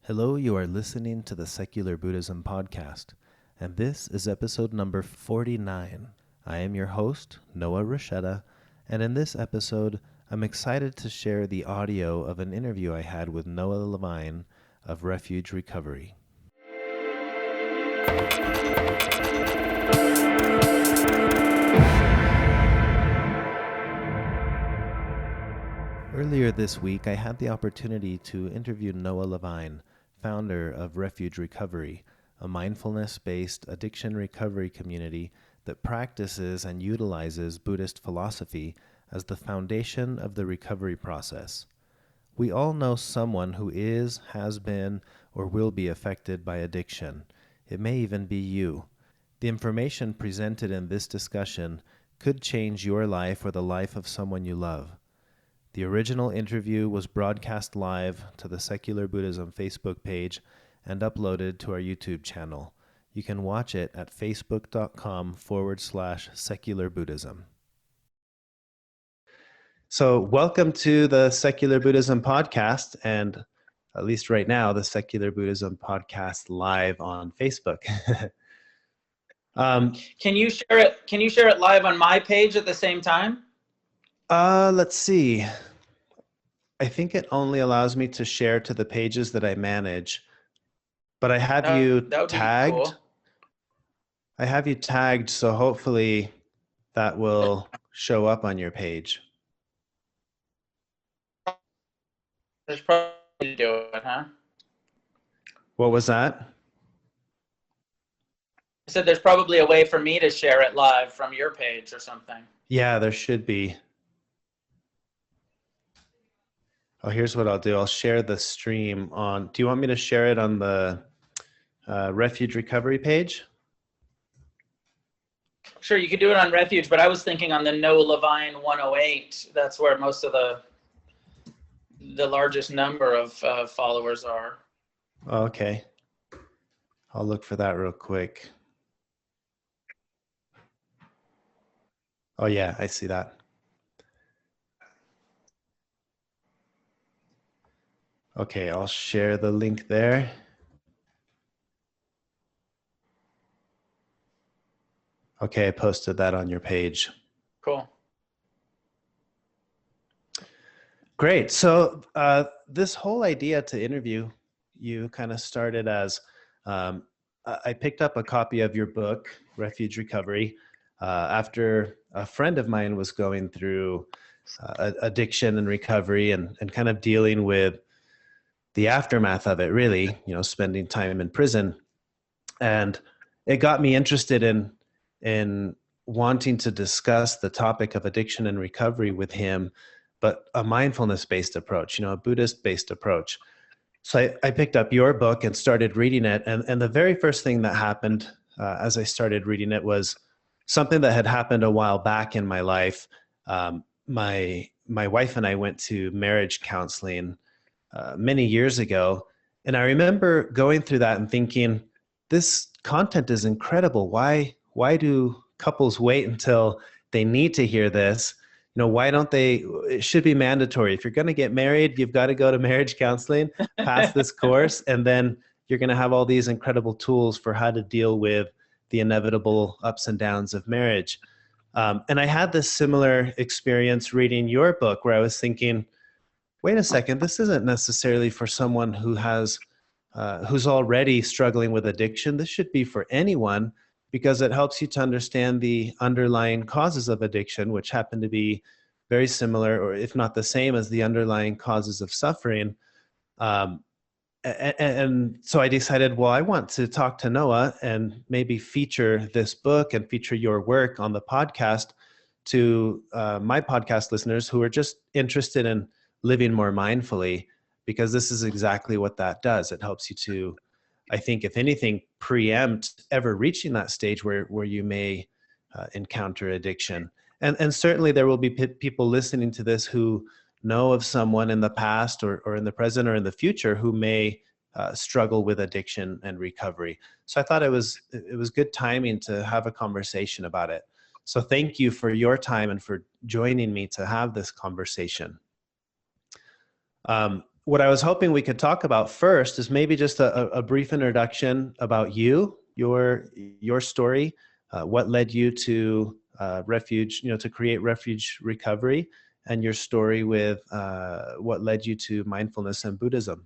Hello, you are listening to the Secular Buddhism podcast, and this is episode number 49. I am your host, Noah Levine, and in this episode, I'm excited to share the audio of an interview I had with Noah Levine of Refuge Recovery. Earlier this week, I had the opportunity to interview Noah Levine, founder of Refuge Recovery, a mindfulness-based addiction recovery community that practices and utilizes Buddhist philosophy as the foundation of the recovery process. We all know someone who is, has been, or will be affected by addiction. It may even be you. The information presented in this discussion could change your life or the life of someone you love. The original interview was broadcast live to the Secular Buddhism Facebook page and uploaded to our YouTube channel. You can watch it at facebook.com/Secular Buddhism. So welcome to the Secular Buddhism podcast, and at least right now, the Secular Buddhism podcast live on Facebook. Can you share it? Can you share it live on my page at the same time? Let's see. I think it only allows me to share to the pages that I manage, but I have you tagged. Cool. I have you tagged, so hopefully that will show up on your page. There's probably to do it, huh? What was that? I said there's probably a way for me to share it live from your page or something. Yeah, there should be. Oh, here's what I'll do. I'll share the stream on. Do you want me to share it on the Refuge Recovery page? Sure, you could do it on Refuge, but I was thinking on the Noah Levine 108. That's where most of the largest number of followers are. Okay. I'll look for that real quick. Oh, yeah, I see that. Okay, I'll share the link there. Okay, I posted that on your page. Cool. Great. So this whole idea to interview you kind of started as I picked up a copy of your book, Refuge Recovery, after a friend of mine was going through addiction and recovery and kind of dealing with the aftermath of it, really, spending time in prison. And it got me interested in wanting to discuss the topic of addiction and recovery with him, but a mindfulness-based approach, a Buddhist-based approach. So I picked up your book and started reading it. And the very first thing that happened as I started reading it was something that had happened a while back in my life. My wife and I went to marriage counseling many years ago. And I remember going through that and thinking, this content is incredible. Why do couples wait until they need to hear this? Why don't they? It should be mandatory. If you're going to get married, you've got to go to marriage counseling, pass this course, and then you're going to have all these incredible tools for how to deal with the inevitable ups and downs of marriage. And I had this similar experience reading your book where I was thinking, wait a second, this isn't necessarily for someone who's already struggling with addiction. This should be for anyone, because it helps you to understand the underlying causes of addiction, which happen to be very similar, or if not the same, as the underlying causes of suffering. And so I decided, well, I want to talk to Noah and maybe feature this book and feature your work on the podcast to my podcast listeners who are just interested in living more mindfully, because this is exactly what that does. It helps you to, I think, if anything, preempt ever reaching that stage where you may encounter addiction. And certainly there will be people listening to this who know of someone in the past or in the present or in the future who may struggle with addiction and recovery. So I thought it was good timing to have a conversation about it. So thank you for your time and for joining me to have this conversation. what I was hoping we could talk about first is maybe just a brief introduction about you, your story, what led you to Refuge, to create Refuge Recovery, and your story with what led you to mindfulness and Buddhism.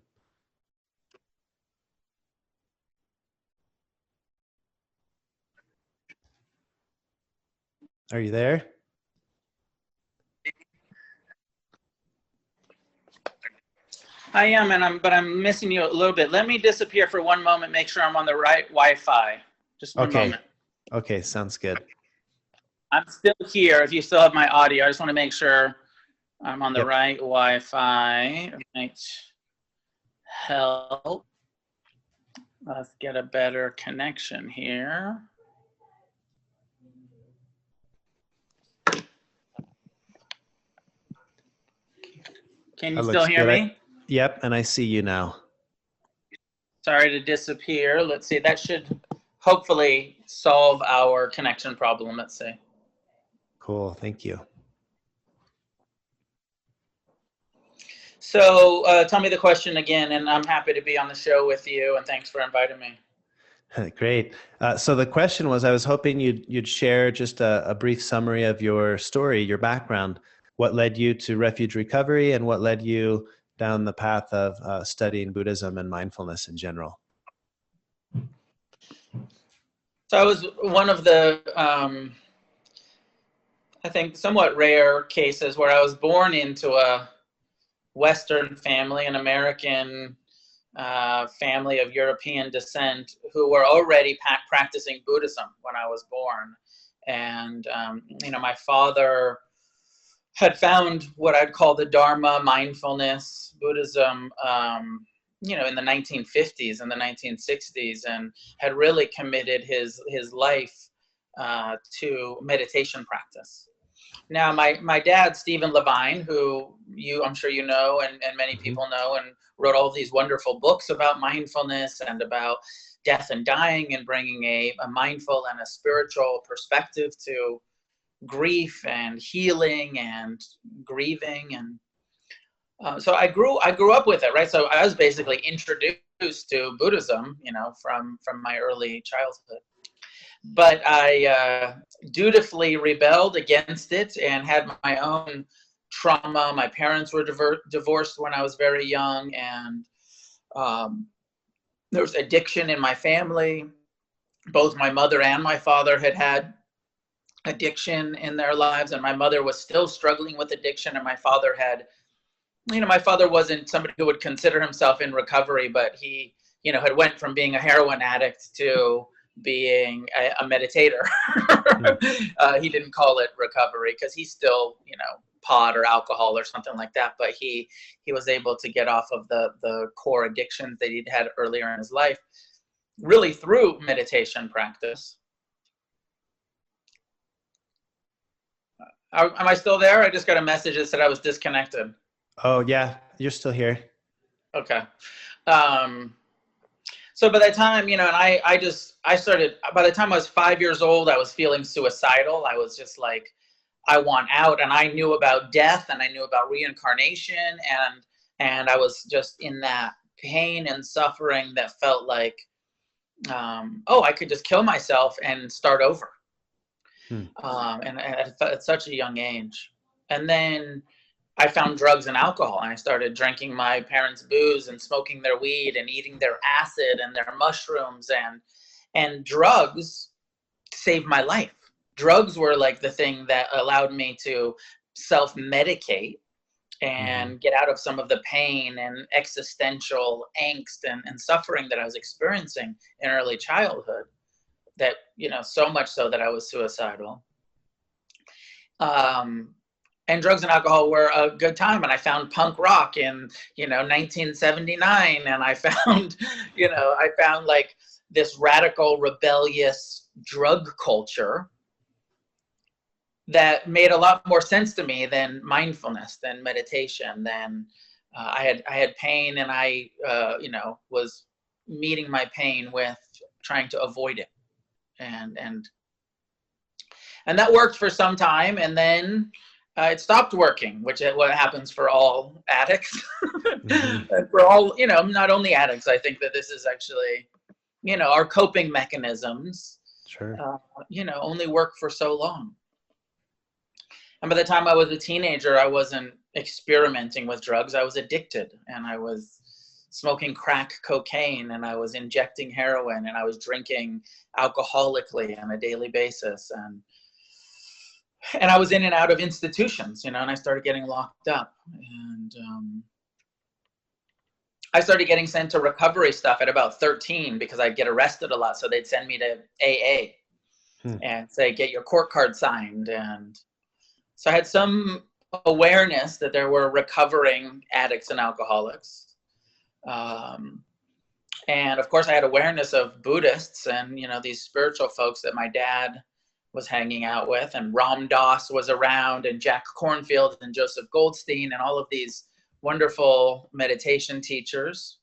Are you there? I am, but I'm missing you a little bit. Let me disappear for one moment, make sure I'm on the right Wi-Fi. Just one moment. Okay, sounds good. I'm still here if you still have my audio. I just want to make sure I'm on the right Wi-Fi. Right. Help. Let's get a better connection here. Can you still hear me? Yep, and I see you now. Sorry to disappear. Let's see. That should hopefully solve our connection problem. Let's see. Cool. Thank you. So tell me the question again, and I'm happy to be on the show with you, and thanks for inviting me. Great. So the question was, I was hoping you'd share just a brief summary of your story, your background, what led you to Refuge Recovery, and what led you down the path of studying Buddhism and mindfulness in general. So I was one of the, I think, somewhat rare cases where I was born into a Western family, an American family of European descent, who were already practicing Buddhism when I was born. And, my father had found what I'd call the Dharma, mindfulness, Buddhism, in the 1950s and the 1960s, and had really committed his life to meditation practice. Now, my dad, Stephen Levine, who I'm sure you know, and many people know, and wrote all these wonderful books about mindfulness and about death and dying, and bringing a mindful and a spiritual perspective to grief and healing and grieving. And so I grew up with it, right? So I was basically introduced to Buddhism, from my early childhood. But I dutifully rebelled against it and had my own trauma. My parents were divorced when I was very young, and there was addiction in my family. Both my mother and my father had addiction in their lives, and my mother was still struggling with addiction, and my father my father wasn't somebody who would consider himself in recovery, but he, had went from being a heroin addict to being a meditator. He didn't call it recovery because he still, pot or alcohol or something like that, but he was able to get off of the core addictions that he'd had earlier in his life, really through meditation practice. Am I still there? I just got a message that said I was disconnected. Oh yeah, you're still here. Okay. So by the time, and I started, by the time I was 5 years old, I was feeling suicidal. I was just like, I want out. And I knew about death, and I knew about reincarnation. And I was just in that pain and suffering that felt like, I could just kill myself and start over. And at such a young age. And then I found drugs and alcohol, and I started drinking my parents' booze and smoking their weed and eating their acid and their mushrooms, and drugs saved my life. Drugs were like the thing that allowed me to self-medicate and get out of some of the pain and existential angst and suffering that I was experiencing in early childhood. That, so much so that I was suicidal. And drugs and alcohol were a good time. And I found punk rock in, 1979. And I found, like this radical, rebellious drug culture that made a lot more sense to me than mindfulness, than meditation, than I had pain, and I, was meeting my pain with trying to avoid it. And that worked for some time. And then It stopped working, which is what happens for all addicts. Mm-hmm. And for all, not only addicts. I think that this is actually, our coping mechanisms, Sure. only work for so long. And by the time I was a teenager, I wasn't experimenting with drugs. I was addicted, and I was smoking crack cocaine, and I was injecting heroin, and I was drinking alcoholically on a daily basis. And I was in and out of institutions, and I started getting locked up. And I started getting sent to recovery stuff at about 13 because I'd get arrested a lot. So they'd send me to AA and say, get your court card signed. And so I had some awareness that there were recovering addicts and alcoholics. And of course I had awareness of Buddhists and, these spiritual folks that my dad was hanging out with, and Ram Dass was around, and Jack Kornfield and Joseph Goldstein, and all of these wonderful meditation teachers.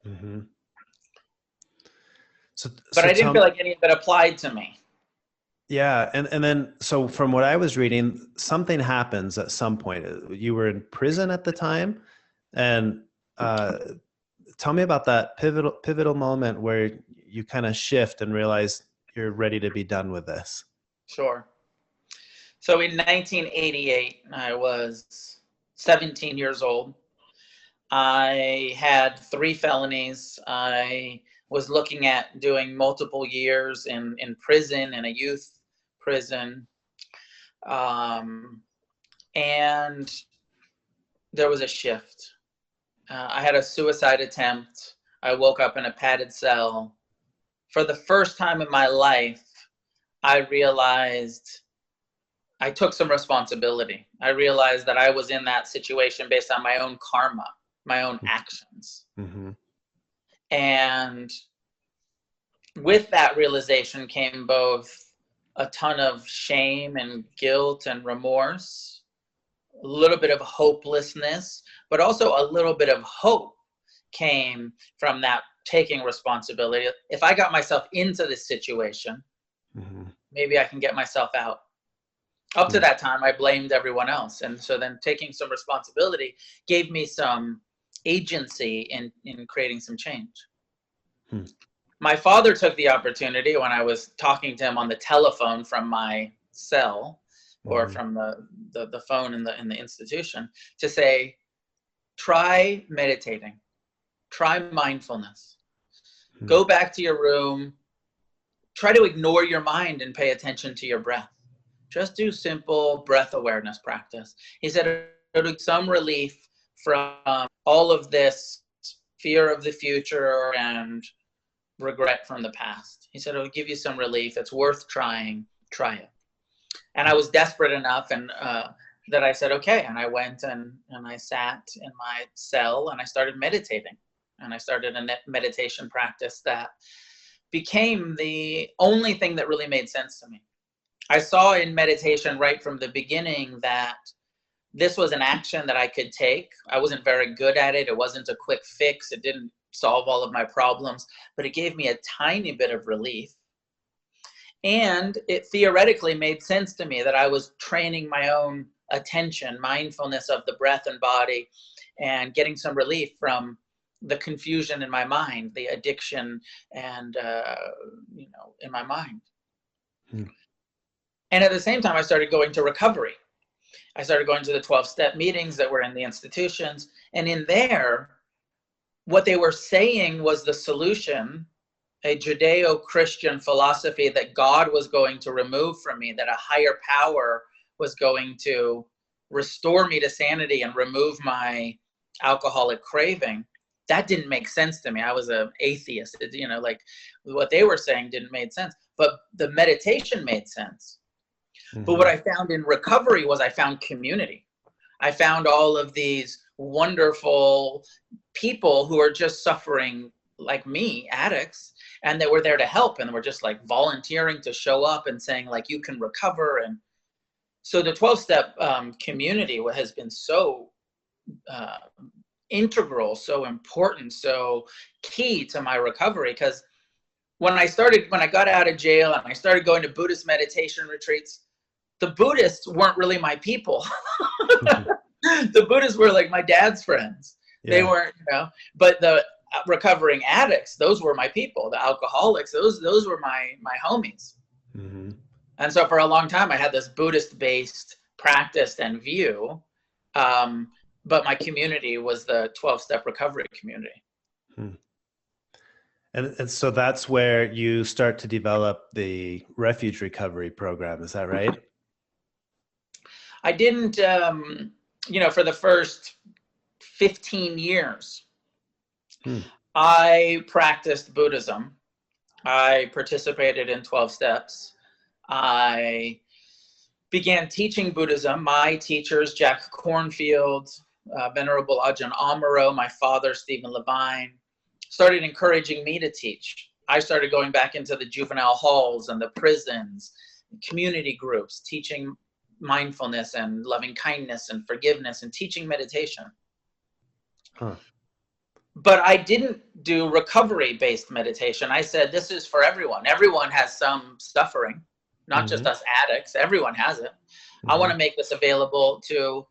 Mm-hmm. But I didn't feel like any of it applied to me. Yeah. And then, so from what I was reading, something happens at some point. You were in prison at the time. And tell me about that pivotal moment where you kind of shift and realize you're ready to be done with this. Sure. So in 1988, I was 17 years old. I had 3 felonies. I was looking at doing multiple years in prison, in a youth prison. And there was a shift. I had a suicide attempt. I woke up in a padded cell. For the first time in my life, I realized I took some responsibility. I realized that I was in that situation based on my own karma, my own actions. Mm-hmm. And with that realization came both a ton of shame and guilt and remorse, a little bit of hopelessness, but also a little bit of hope came from that taking responsibility. If I got myself into this situation, mm-hmm. maybe I can get myself out. Up to that time, I blamed everyone else. And so then taking some responsibility gave me some agency in creating some change. My father took the opportunity when I was talking to him on the telephone from my cell, or from the phone in the institution, to say, try meditating, try mindfulness, go back to your room, try to ignore your mind and pay attention to your breath. Just do simple breath awareness practice. He said it'll give some relief from all of this fear of the future and regret from the past. He said it'll give you some relief. It's worth trying. Try it. And I was desperate enough and that I said, okay. And I went and I sat in my cell and I started meditating. And I started a meditation practice that became the only thing that really made sense to me. I saw in meditation right from the beginning that this was an action that I could take. I wasn't very good at it. It wasn't a quick fix. It didn't solve all of my problems, but it gave me a tiny bit of relief. And it theoretically made sense to me that I was training my own attention, mindfulness of the breath and body, and getting some relief from the confusion in my mind, the addiction, and in my mind. And at the same time, I started going to recovery. I started going to the 12-step meetings that were in the institutions. And in there, what they were saying was the solution, a Judeo-Christian philosophy that God was going to remove from me, that a higher power was going to restore me to sanity and remove my alcoholic craving. That didn't make sense to me. I was an atheist. Like what they were saying didn't make sense. But the meditation made sense. But what I found in recovery was I found community. I found all of these wonderful people who are just suffering like me, addicts, and they were there to help, and were just like volunteering to show up and saying like, you can recover. And so the 12-step community has been so integral, so important, so key to my recovery. Because when I got out of jail and I started going to Buddhist meditation retreats, the Buddhists weren't really my people. Mhm. The Buddhists were like my dad's friends. They Yeah. weren't, but the recovering addicts, those were my people. The alcoholics, those were my homies. Hmm. And so for a long time, I had this Buddhist-based practice and view, but my community was the 12-step recovery community. And so that's where you start to develop the Refuge recovery program. Is that right? I didn't, for the first 15 years, I practiced Buddhism. I participated in 12 steps. I began teaching Buddhism. My teachers, Jack Cornfield, Venerable Ajahn Amaro, my father, Stephen Levine, started encouraging me to teach. I started going back into the juvenile halls and the prisons, community groups, teaching mindfulness and loving kindness and forgiveness and teaching meditation. Huh. But I didn't do recovery-based meditation. I said, this is for everyone. Everyone has some suffering, not just us addicts. Everyone has it. I want to make this available to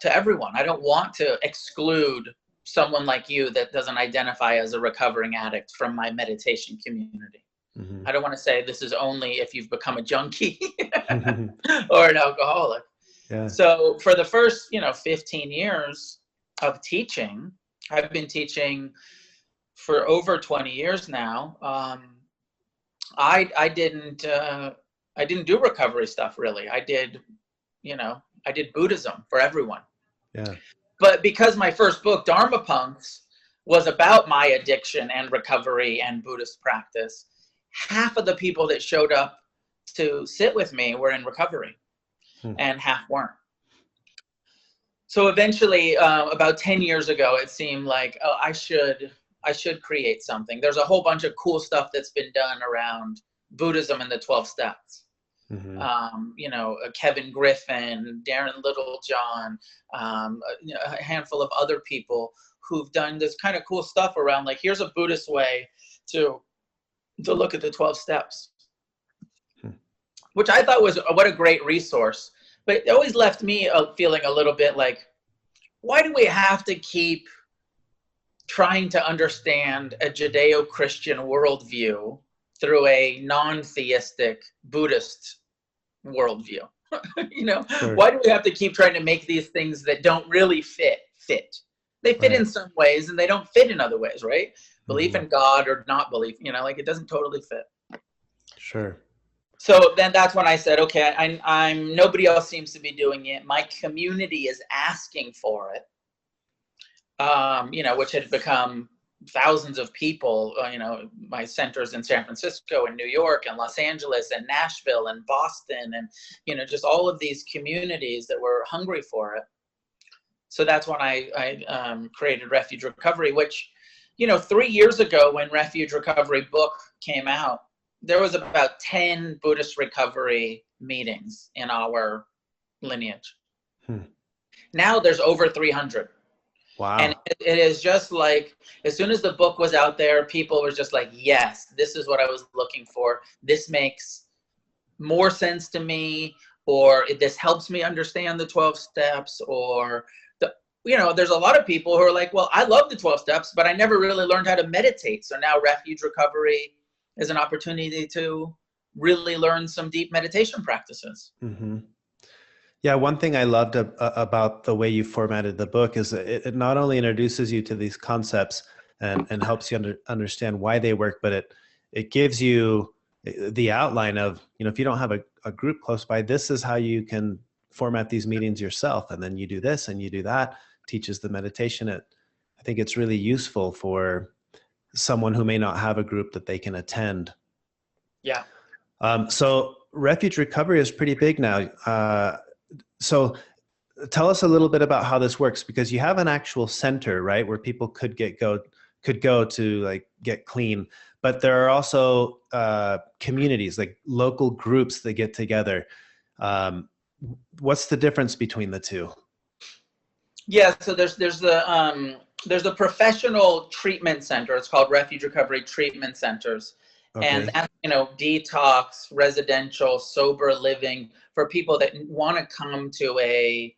everyone. I don't want to exclude someone like you that doesn't identify as a recovering addict from my meditation community. I don't want to say this is only if you've become a junkie or an alcoholic. Yeah. So for the first, 15 years of teaching, I've been teaching for over 20 years now. I didn't do recovery stuff really. I did Buddhism for everyone. Yeah. But because my first book, Dharma Punks, was about my addiction and recovery and Buddhist practice, half of the people that showed up to sit with me were in recovery and half weren't. So eventually, about 10 years ago, it seemed like, oh, I should create something. There's a whole bunch of cool stuff that's been done around Buddhism and the 12 steps. Kevin Griffin, Darren Littlejohn, a handful of other people who've done this kind of cool stuff around, like, here's a Buddhist way to look at the 12 steps, which I thought was what a great resource. But it always left me feeling a little bit like, why do we have to keep trying to understand a Judeo-Christian worldview through a non-theistic Buddhist worldview? Sure. Why do we have to keep trying to make these things that don't really fit? They fit in some ways and they don't fit in other ways, right? Belief in God or not belief, like it doesn't totally fit. Sure. So then that's when I said, okay, I'm nobody else seems to be doing it. My community is asking for it, which had become thousands of people. My centers in San Francisco and New York and Los Angeles and Nashville and Boston and, just all of these communities that were hungry for it. So that's when I created Refuge Recovery, which, 3 years ago when Refuge Recovery book came out, there was about 10 Buddhist recovery meetings in our lineage. Now there's over 300. Wow. And it is just like, as soon as the book was out there, people were just like, yes, this is what I was looking for. This makes more sense to me, or this helps me understand the 12 steps, or there's a lot of people who are like, well, I love the 12 steps, but I never really learned how to meditate. So now Refuge Recovery is an opportunity to really learn some deep meditation practices. Yeah, one thing I loved about the way you formatted the book is that it not only introduces you to these concepts and helps you understand why they work, but it gives you the outline of, if you don't have a group close by, this is how you can format these meetings yourself. And then you do this and you do that, teaches the meditation. I think it's really useful for someone who may not have a group that they can attend. Yeah. So Refuge Recovery is pretty big now. So tell us a little bit about how this works, because you have an actual center, right, where people could go to like get clean, but there are also communities, like local groups that get together. What's the difference between the two? Yeah, so there's the professional treatment center. It's called Refuge Recovery Treatment Centers. And Okay. that's, detox, residential, sober living for people that want to come to a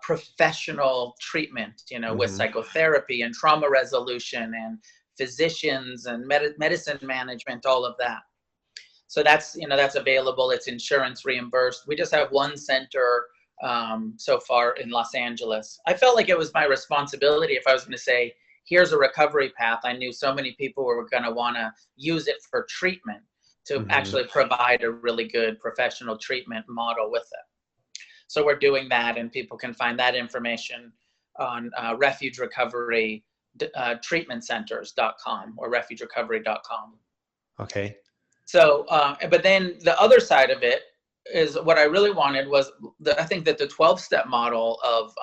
professional treatment, with Mm-hmm. psychotherapy and trauma resolution and physicians and medicine management, all of that. So that's available. It's insurance reimbursed. We just have one center so far in Los Angeles. I felt like it was my responsibility if I was going to say, here's a recovery path. I knew so many people were going to want to use it for treatment to Mm-hmm. actually provide a really good professional treatment model with it. So we're doing that, and people can find that information on Refuge Recovery Treatment Centers.com or refugerecovery.com. Okay. So, but then the other side of it is what I really wanted was I think that the 12-step model of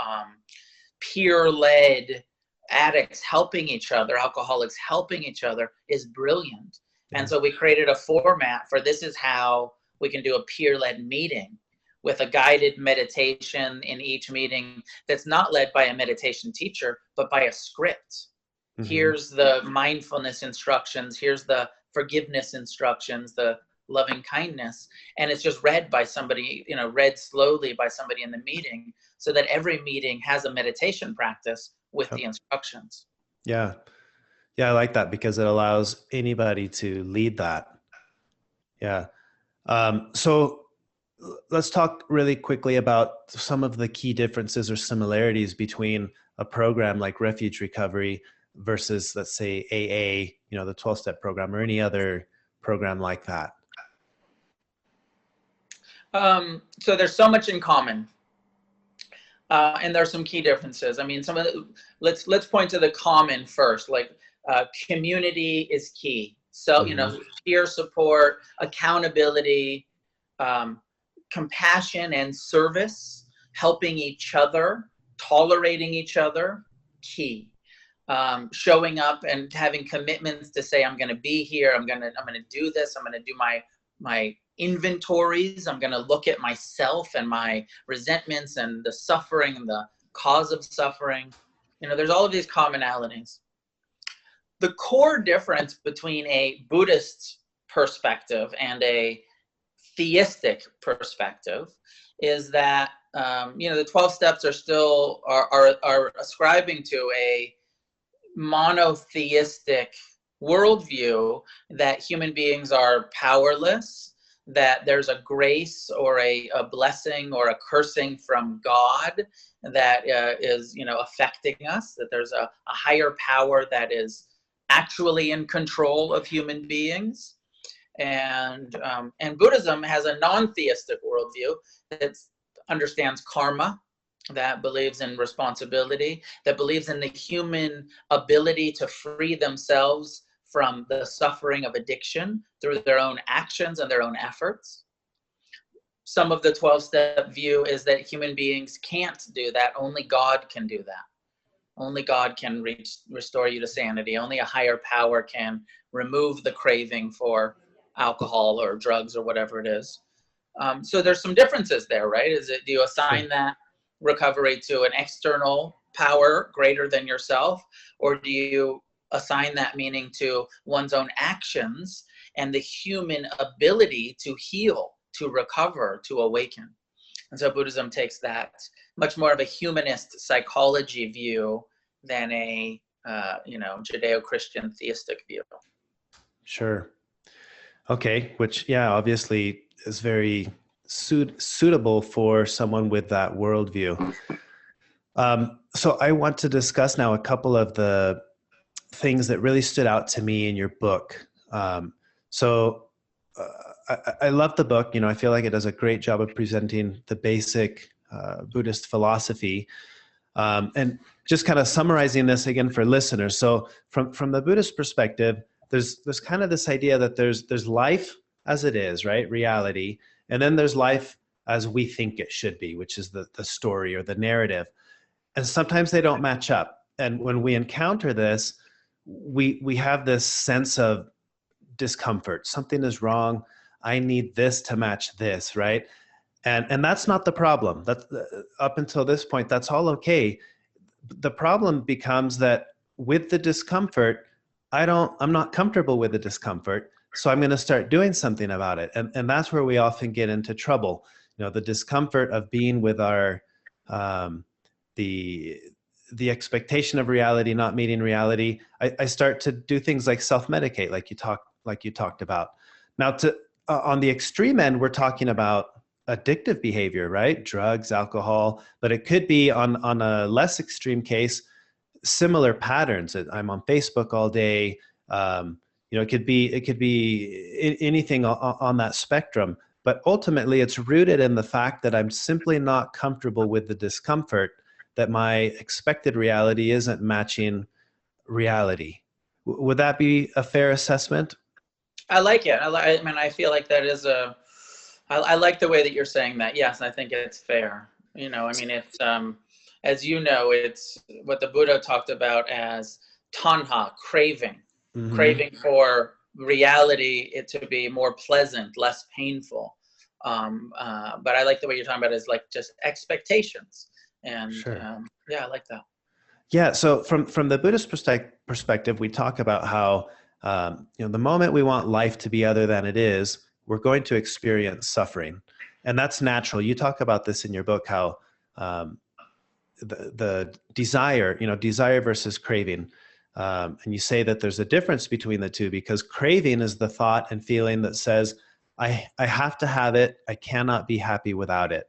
peer-led addicts helping each other, alcoholics helping each other is brilliant. Yeah. And so we created a format for this is how we can do a peer-led meeting with a guided meditation in each meeting that's not led by a meditation teacher, but by a script. Mm-hmm. Here's the mindfulness instructions. Here's the forgiveness instructions, the loving kindness. And it's just read by somebody, read slowly by somebody in the meeting so that every meeting has a meditation practice with the instructions. Yeah. Yeah, I like that because it allows anybody to lead that. Yeah. So let's talk really quickly about some of the key differences or similarities between a program like Refuge Recovery versus, let's say, AA, the 12-step program or any other program like that. So there's so much in common. And there's some key differences. I mean, let's point to the common first, like community is key. So, peer support, accountability, compassion and service, helping each other, tolerating each other, key. Showing up and having commitments to say, I'm going to be here. I'm going to do this. I'm going to do my inventories. I'm going to look at myself and my resentments and the suffering and the cause of suffering. There's all of these commonalities. The core difference between a Buddhist perspective and a theistic perspective is that, the 12 steps are still are ascribing to a monotheistic worldview that human beings are powerless, that there's a grace or a blessing or a cursing from God that is, affecting us, that there's a higher power that is actually in control of human beings. And Buddhism has a non-theistic worldview that understands karma, that believes in responsibility, that believes in the human ability to free themselves from the suffering of addiction through their own actions and their own efforts. Some of the 12-step view is that human beings can't do that. Only God can do that. Only God can restore you to sanity. Only a higher power can remove the craving for alcohol or drugs or whatever it is. So there's some differences there, right? Do you assign that recovery to an external power greater than yourself, or do you assign that meaning to one's own actions and the human ability to heal, to recover, to awaken? And so Buddhism takes that much more of a humanist psychology view than a Judeo-Christian theistic view. Sure. Okay, which obviously is very suitable for someone with that worldview. So I want to discuss now a couple of the things that really stood out to me in your book. I love the book. I feel like it does a great job of presenting the basic Buddhist philosophy. And just kind of summarizing this again for listeners. So from the Buddhist perspective, there's kind of this idea that there's life as it is, right? Reality. And then there's life as we think it should be, which is the story or the narrative. And sometimes they don't match up. And when we encounter this, we have this sense of discomfort. Something is wrong. I need this to match this, right? And that's not the problem. That's up until this point, that's all okay. The problem becomes that with the discomfort, I'm not comfortable with the discomfort. So I'm going to start doing something about it. And that's where we often get into trouble. The discomfort of being with our, the, the expectation of reality not meeting reality. I start to do things like self-medicate, like you talked about. Now, on the extreme end, we're talking about addictive behavior, right? Drugs, alcohol, but it could be on a less extreme case, similar patterns. I'm on Facebook all day. It could be anything on that spectrum, but ultimately it's rooted in the fact that I'm simply not comfortable with the discomfort that my expected reality isn't matching reality. Would that be a fair assessment? I like it. I mean, I feel like that is I like the way that you're saying that. Yes, I think it's fair. I mean, it's, as you know, it's what the Buddha talked about as tanha, craving, craving for reality, it to be more pleasant, less painful. But I like the way you're talking about it is like just expectations. And Sure. yeah, I like that. Yeah. So from the Buddhist perspective, we talk about how the moment we want life to be other than it is, we're going to experience suffering, and that's natural. You talk about this in your book, how the desire versus craving, and you say that there's a difference between the two because craving is the thought and feeling that says, I have to have it. I cannot be happy without it.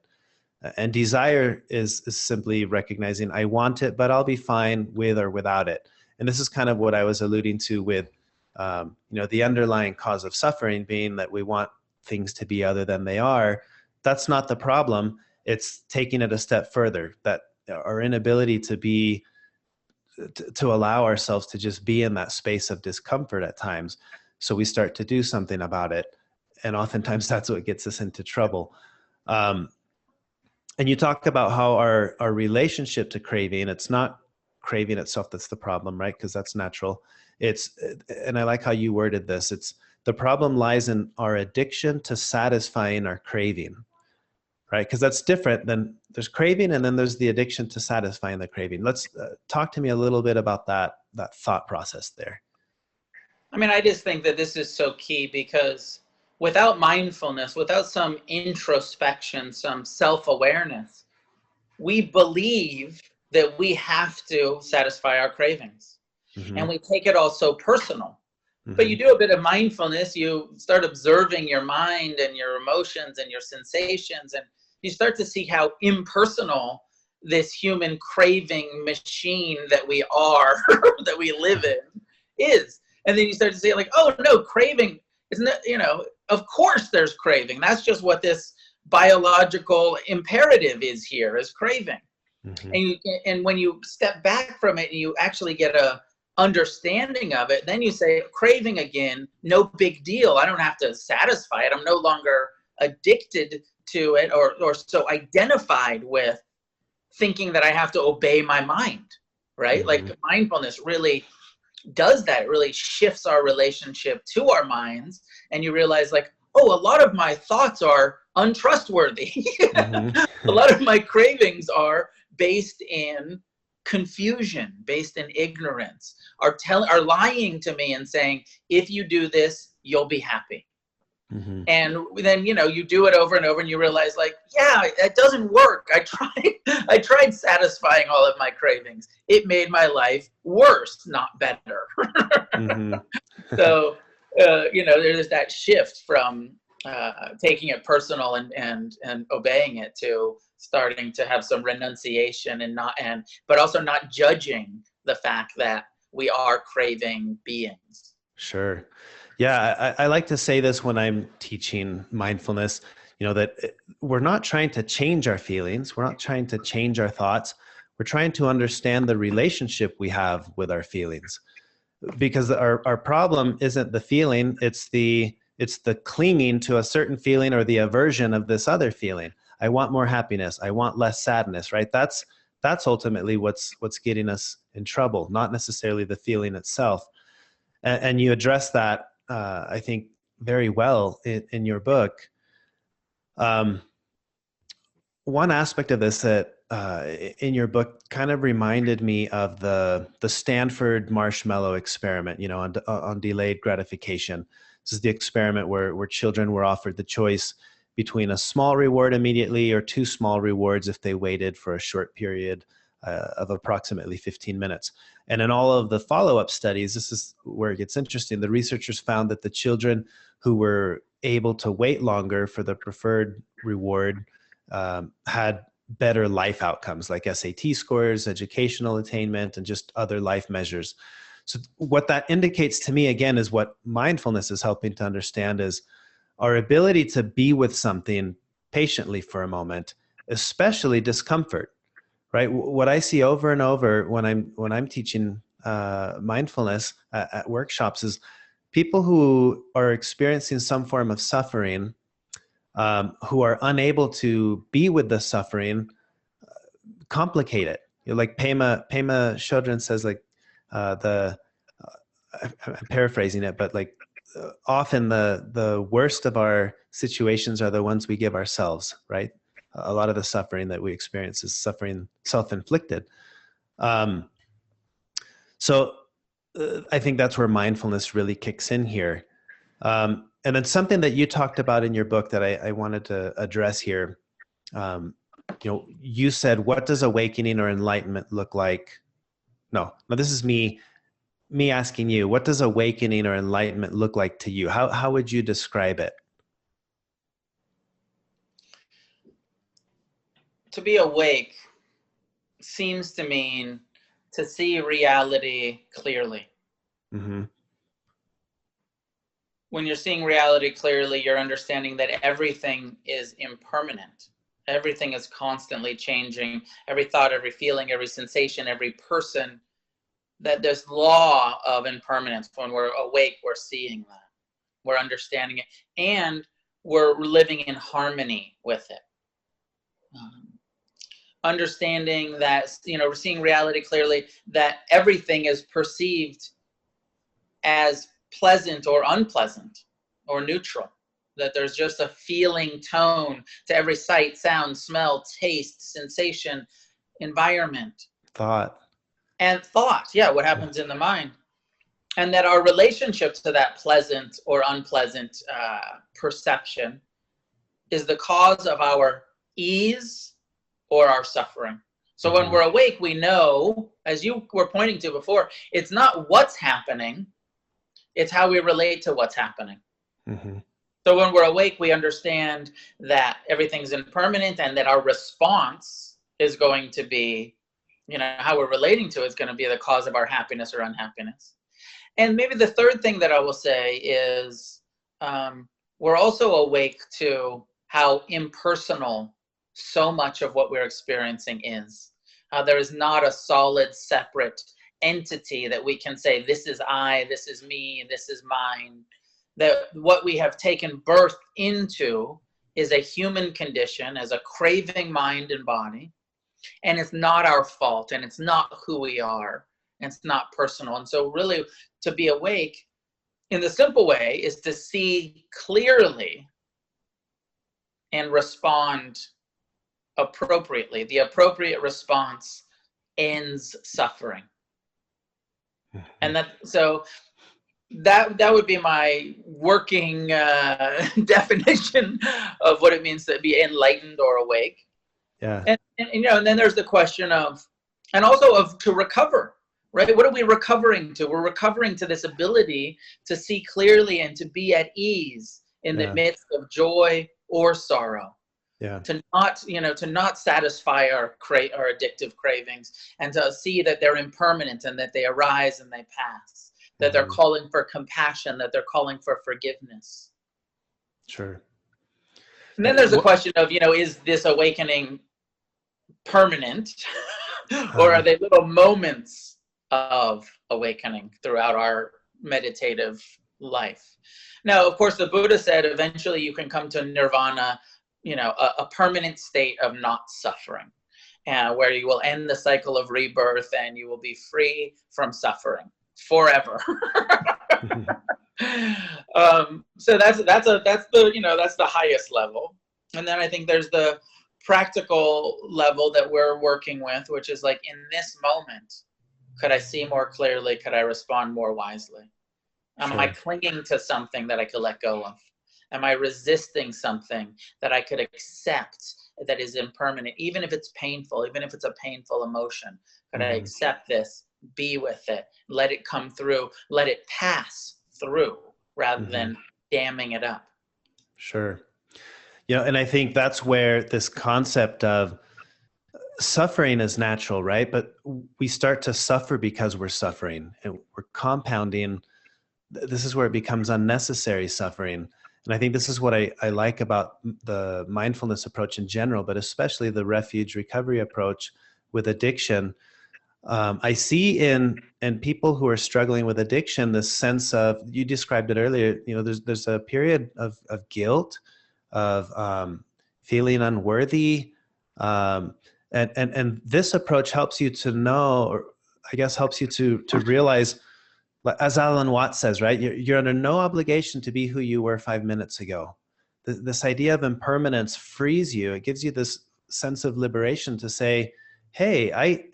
And desire is simply recognizing I want it, but I'll be fine with or without it. And this is kind of what I was alluding to with, the underlying cause of suffering being that we want things to be other than they are. That's not the problem. It's taking it a step further, that our inability to allow ourselves to just be in that space of discomfort at times. So we start to do something about it. And oftentimes that's what gets us into trouble. And you talk about how our relationship to craving, it's not craving itself that's the problem, right? Because that's natural. And I like how you worded this. It's the problem lies in our addiction to satisfying our craving, right? Because that's different than there's craving and then there's the addiction to satisfying the craving. Let's talk to me a little bit about that thought process there. I mean, I just think that this is so key because without mindfulness, without some introspection, some self-awareness, we believe that we have to satisfy our cravings. Mm-hmm. And we take it all so personal. Mm-hmm. But you do a bit of mindfulness, you start observing your mind and your emotions and your sensations, and you start to see how impersonal this human craving machine that we are, that we live in, is. And then you start to say like, oh no, craving, isn't it, of course there's craving. That's just what this biological imperative is here, is craving. Mm-hmm. And when you step back from it and you actually get a understanding of it, then you say craving again, no big deal. I don't have to satisfy it. I'm no longer addicted to it or so identified with thinking that I have to obey my mind, right? Mm-hmm. Like mindfulness really does that. It really shifts our relationship to our minds, and you realize like, oh, a lot of my thoughts are untrustworthy. Mm-hmm. A lot of my cravings are based in confusion, based in ignorance, are lying to me and saying, if you do this, you'll be happy. Mm-hmm. And then, you do it over and over and you realize like, yeah, it doesn't work. I tried satisfying all of my cravings. It made my life worse, not better. Mm-hmm. So, there's that shift from taking it personal and obeying it to starting to have some renunciation but also not judging the fact that we are craving beings. Sure. Yeah, I like to say this when I'm teaching mindfulness, that we're not trying to change our feelings. We're not trying to change our thoughts. We're trying to understand the relationship we have with our feelings. Because our problem isn't the feeling, it's the clinging to a certain feeling or the aversion of this other feeling. I want more happiness. I want less sadness, right? That's ultimately what's getting us in trouble, not necessarily the feeling itself. And you address that, I think, very well in your book. One aspect of this that in your book kind of reminded me of the Stanford marshmallow experiment, you know, on delayed gratification. This is the experiment where children were offered the choice between a small reward immediately or two small rewards if they waited for a short period of approximately 15 minutes. And in all of the follow-up studies, this is where it gets interesting. The researchers found that the children who were able to wait longer for the preferred reward had better life outcomes like SAT scores, educational attainment, and just other life measures. So what that indicates to me, again, is what mindfulness is helping to understand is our ability to be with something patiently for a moment, especially discomfort, right? What I see over and over when I'm teaching mindfulness at workshops is people who are experiencing some form of suffering, who are unable to be with the suffering, complicate it. You know, like Pema Chodron says, like I'm paraphrasing it, but like often the worst of our situations are the ones we give ourselves, right? A lot of the suffering that we experience is suffering self-inflicted. So I think that's where mindfulness really kicks in here. And then something that you talked about in your book that I wanted to address here. You know, you said, what does awakening or enlightenment look like? No, this is me asking you, what does awakening or enlightenment look like to you? How would you describe it? To be awake seems to mean to see reality clearly. Mm-hmm. When you're seeing reality clearly, you're understanding that everything is impermanent. Everything is constantly changing. Every thought, every feeling, every sensation, every person, that there's law of impermanence. When we're awake, we're seeing that. We're understanding it. And we're living in harmony with it. Understanding that, you know, we're seeing reality clearly, that everything is perceived as pleasant or unpleasant or neutral. That there's just a feeling tone to every sight, sound, smell, taste, sensation, environment. Thought. And thought, yeah, what happens in the mind. And that our relationship to that pleasant or unpleasant perception is the cause of our ease or our suffering. So when we're awake, we know, as you were pointing to before, it's not what's happening, it's how we relate to what's happening. Mm-hmm. So when we're awake, we understand that everything's impermanent and that our response is going to be, you know, how we're relating to it is going to be the cause of our happiness or unhappiness. And maybe the third thing that I will say is we're also awake to how impersonal so much of what we're experiencing is. There is not a solid, separate entity that we can say, this is I, this is me, this is mine. That what we have taken birth into is a human condition, as a craving mind and body, and it's not our fault, and it's not who we are, and it's not personal. And so really, to be awake in the simple way is to see clearly and respond appropriately. The appropriate response ends suffering. And that would be my working definition of what it means to be enlightened or awake. Yeah. And you know, and then there's the question of, and also of to recover, right? What are we recovering to? We're recovering to this ability to see clearly and to be at ease in the midst of joy or sorrow. Yeah. To not satisfy our addictive cravings, and to see that they're impermanent and that they arise and they pass. That they're calling for compassion, that they're calling for forgiveness. Sure. And then there's the question of, you know, is this awakening permanent? Or are they little moments of awakening throughout our meditative life? Now, of course, the Buddha said eventually you can come to nirvana, you know, a permanent state of not suffering, where you will end the cycle of rebirth and you will be free from suffering forever. So that's the, you know, that's the highest level. And then I think there's the practical level that we're working with, which is like, in this moment, could I see more clearly? Could I respond more wisely? Am I clinging to something that I could let go of? Am I resisting something that I could accept that is impermanent, even if it's painful, even if it's a painful emotion? Could I accept this, be with it, let it come through, let it pass through, rather than damming it up? Sure. You know, and I think that's where this concept of suffering is natural, right? But we start to suffer because we're suffering, and we're compounding. This is where it becomes unnecessary suffering. And I think this is what I like about the mindfulness approach in general, but especially the refuge recovery approach with addiction. I see in people who are struggling with addiction this sense of, you described it earlier, you know, there's a period of guilt, of feeling unworthy, and this approach helps you to know, or I guess helps you to realize, as Alan Watts says, right? You're under no obligation to be who you were 5 minutes ago. This idea of impermanence frees you. It gives you this sense of liberation to say, hey,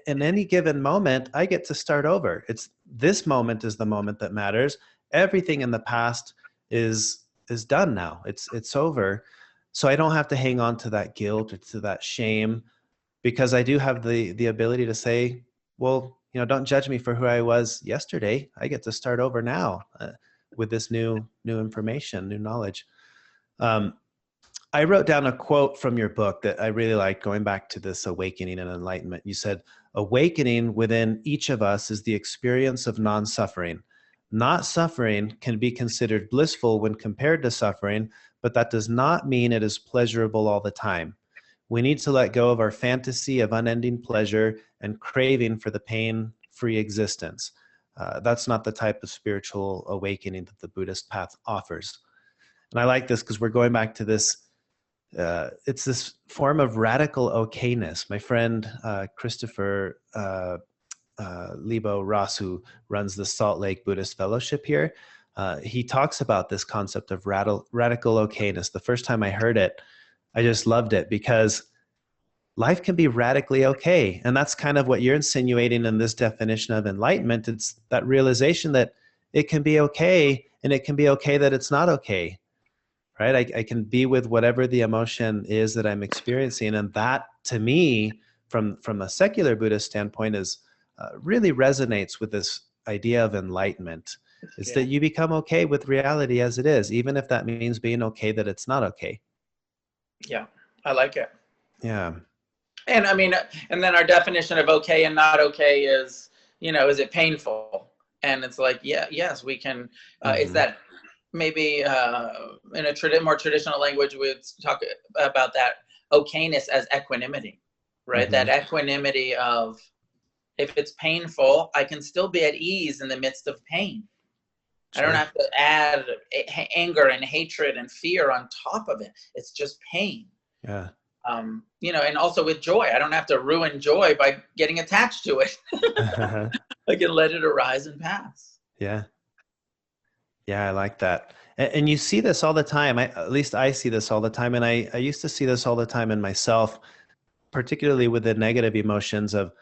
in any given moment, I get to start over. It's this moment is the moment that matters. Everything in the past is done now. It's over. So I don't have to hang on to that guilt or to that shame, because I do have the ability to say, well, you know, don't judge me for who I was yesterday. I get to start over now with this new information, new knowledge. I wrote down a quote from your book that I really like, going back to this awakening and enlightenment. You said, awakening within each of us is the experience of non-suffering. Not suffering can be considered blissful when compared to suffering, but that does not mean it is pleasurable all the time. We need to let go of our fantasy of unending pleasure and craving for the pain-free existence. That's not the type of spiritual awakening that the Buddhist path offers. And I like this because we're going back to this, it's this form of radical okayness. My friend Christopher Lebo Ross, who runs the Salt Lake Buddhist Fellowship here, he talks about this concept of radical okayness. The first time I heard it, I just loved it, because life can be radically okay. And that's kind of what you're insinuating in this definition of enlightenment. It's that realization that it can be okay, and it can be okay that it's not okay, right? I can be with whatever the emotion is that I'm experiencing. And that, to me, from a secular Buddhist standpoint, is really resonates with this idea of enlightenment. It's that you become okay with reality as it is, even if that means being okay that it's not okay. Yeah, I like it. Yeah. And I mean, and then our definition of okay and not okay is, you know, is it painful? And it's like, yeah, yes, we can, it's that maybe in a more traditional language, we'd talk about that okayness as equanimity, right? That equanimity of, if it's painful, I can still be at ease in the midst of pain. Sure. I don't have to add anger and hatred and fear on top of it. It's just pain. Yeah. You know, and also with joy, I don't have to ruin joy by getting attached to it. I can let it arise and pass. Yeah. Yeah, I like that. And you see this all the time. At least I see this all the time. And I used to see this all the time in myself, particularly with the negative emotions of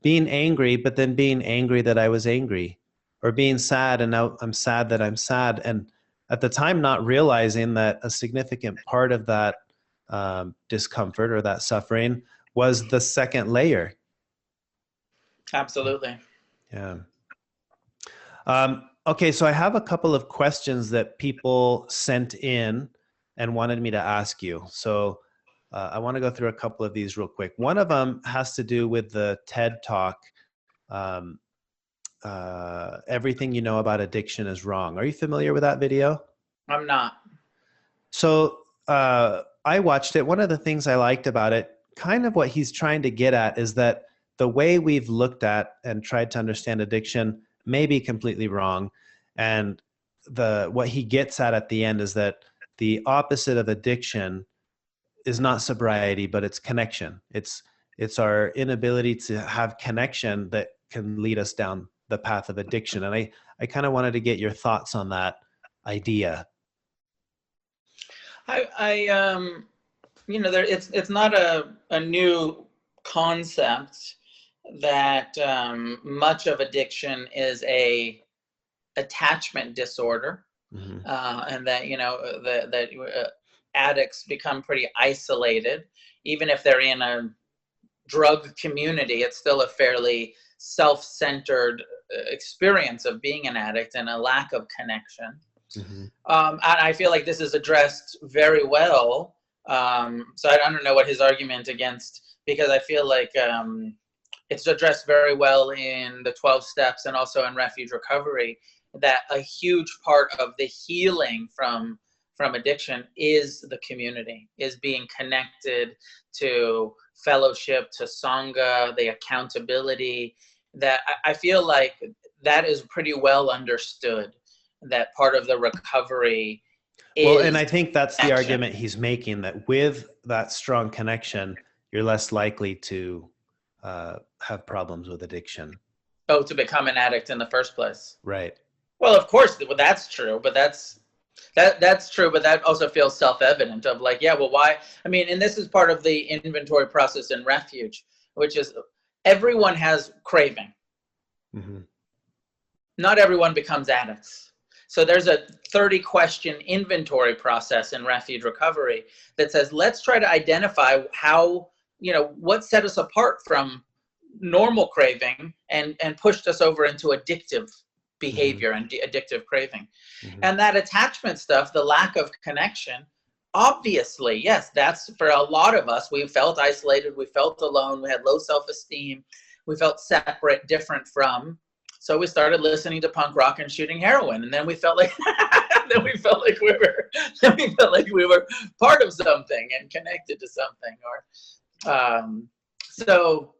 being angry, but then being angry that I was angry, or being sad and now I'm sad that I'm sad. And at the time, not realizing that a significant part of that discomfort or that suffering was the second layer. Absolutely. Yeah. Okay, so I have a couple of questions that people sent in and wanted me to ask you. So I want to go through a couple of these real quick. One of them has to do with the TED Talk, Everything You Know About Addiction is Wrong. Are you familiar with that video? I'm not. So I watched it. One of the things I liked about it, kind of what he's trying to get at, is that the way we've looked at and tried to understand addiction may be completely wrong. And what he gets at the end is that the opposite of addiction is not sobriety, but it's connection. It's our inability to have connection that can lead us down the path of addiction. And I kind of wanted to get your thoughts on that idea. it's not a new concept that much of addiction is a attachment disorder, Mm-hmm. and that addicts become pretty isolated, even if they're in a drug community. It's still a fairly self-centered experience of being an addict and a lack of connection. Mm-hmm. And I feel like this is addressed very well. So I don't know what his argument against, because I feel like it's addressed very well in the 12 steps and also in Refuge Recovery, that a huge part of the healing from addiction is the community, is being connected to fellowship, to sangha, the accountability. That I feel like that is pretty well understood, that part of the recovery is, well, and I think that's the connection. argument he's making, that with that strong connection, you're less likely to have problems with addiction. Oh, to become an addict in the first place. Right. Well, of course, that's true, but that's true, but that also feels self-evident of like, yeah, well, why? I mean, and this is part of the inventory process in Refuge, which is everyone has craving. Mm-hmm. Not everyone becomes addicts. So there's a 30-question inventory process in Refuge Recovery that says, let's try to identify how, what set us apart from normal craving and pushed us over into addictive behavior, mm-hmm. and addictive craving. Mm-hmm. And that attachment stuff, the lack of connection, obviously, yes, that's for a lot of us. We felt isolated, we felt alone, we had low self-esteem, we felt separate, different from. So we started listening to punk rock and shooting heroin, and then we felt like we felt like we were part of something and connected to something. Or so